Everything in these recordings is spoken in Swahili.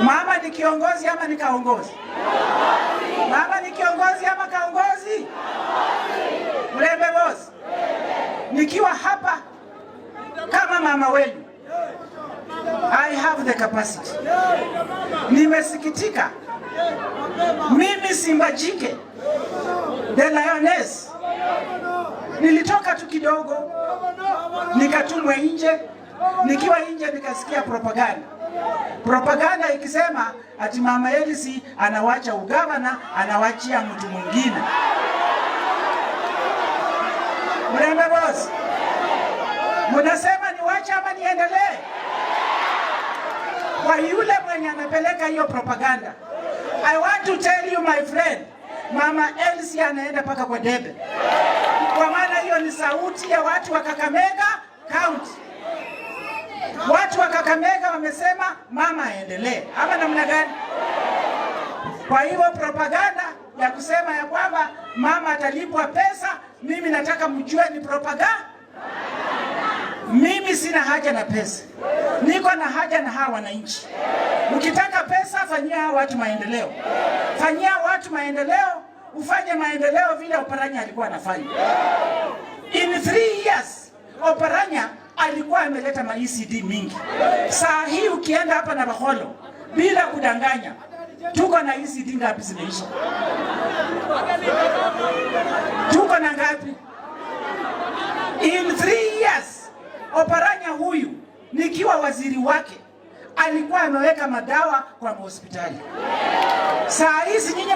Mama ni kiongozi ama ni kaongozi? Mama ni kiongozi ama kaongozi? Mlembe boss. Nikiwa hapa kama mama wenu, I have the capacity. Nimesikitika. Mimi Simba Jike, the lioness, nilitoka tu kidogo nikatumwa nje. Nikiwa nje nikasikia propaganda ikisema ati Mama Elsie anawacha ugavana, anawachia mtu mwingine. Mlembe boss, munasema niwache ama niendelee? Kwa yule mwenye anapeleka hiyo propaganda, I want to tell you my friend, Mama Elsie anaenda paka kwa debe. Kwa maana hiyo ni sauti ya watu wa Kakamega County. Watu wa Kakamega wamesema mama aendelee. Ama namna gani? Kwa hiyo propaganda ya kusema ya kwamba mama atalipwa pesa, mimi nataka mjue ni propaganda. Mimi sina haja na pesa. Niko na haja na hawa wananchi. Ukitaka pesa, fanyia hawa watu maendeleo. Fanyia watu maendeleo, ufanye maendeleo vile Oparanya alikuwa anafanya. In 3 years, Oparanya alikuwa ameleta ma ECD mingi. Saa hii ukienda hapa na Baholo, bila kudanganya, tuko na ECD ngapi zimeisha? Tuko na ngapi? In 3 years, Oparanya huyu, nikiwa waziri wake, alikuwa ameweka madawa kwa hospitali. Saa hizi nyinyi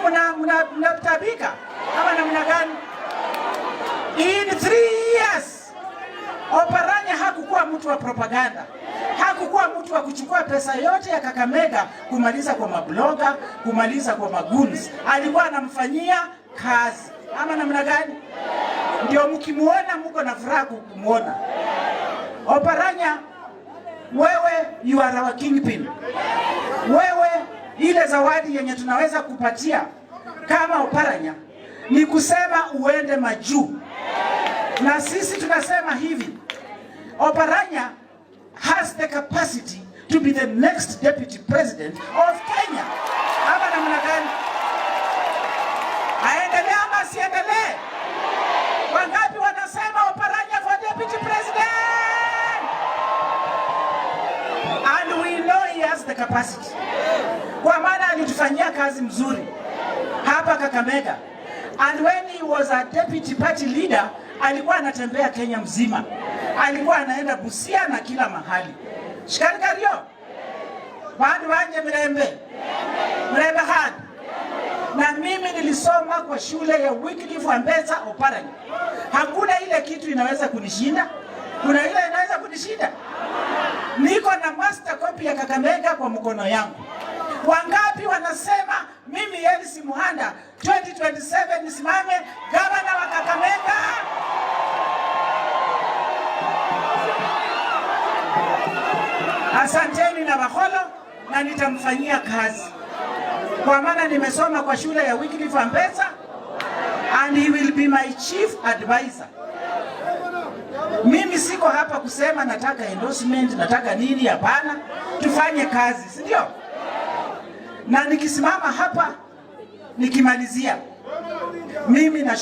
mnatabika ama namna gani? In 3 years, Oparanya hakukuwa mtu wa propaganda. Hakukuwa mtu wa kuchukua pesa yote ya Kakamega kumaliza kwa mabloga, kumaliza kwa maguns. Alikuwa anamfanyia kazi. Ama namna gani? Ndio mkimuona mko na furaha kumuona. Oparanya, wewe you are our kingpin. Wewe, ile zawadi yenye tunaweza kupatia kama Oparanya ni kusema uende majuu. Na sisi tunasema hivi, Oparanya has the capacity to be the next deputy president of Kenya. Ama namna gani? Aendelee ama asiendelee? Wangapi wanasema Oparanya for deputy president? And we know he has the capacity. Kwa maana alitufanyia kazi mzuri hapa Kakamega. And when he was a deputy party leader, alikuwa anatembea Kenya mzima. Alikuwa anaenda Busia na kila mahali. Shikarikario? Bandu wanje Mlembe hadi. Na mimi nilisoma kwa shule ya Wycliffe Ambetsa Oparanya. Hakuna ile kitu inaweza kunishinda. Kuna ile inaweza kunishinda? Niko na master copy ya Kakamega kwa mkono yangu. Wangapi wanasema mimi Elsie Muhanda 2027 nisimame gavana wa Kakamega? Asanteni na Baholo, na nitamfanyia kazi. Kwa maana nimesoma kwa shule ya Wycliffe Ambetsa, and he will be my chief advisor. Mimi siko hapa kusema nataka endorsement, nataka nini, hapana. Tufanye kazi, si ndio? Na nikisimama hapa nikimalizia, mimi na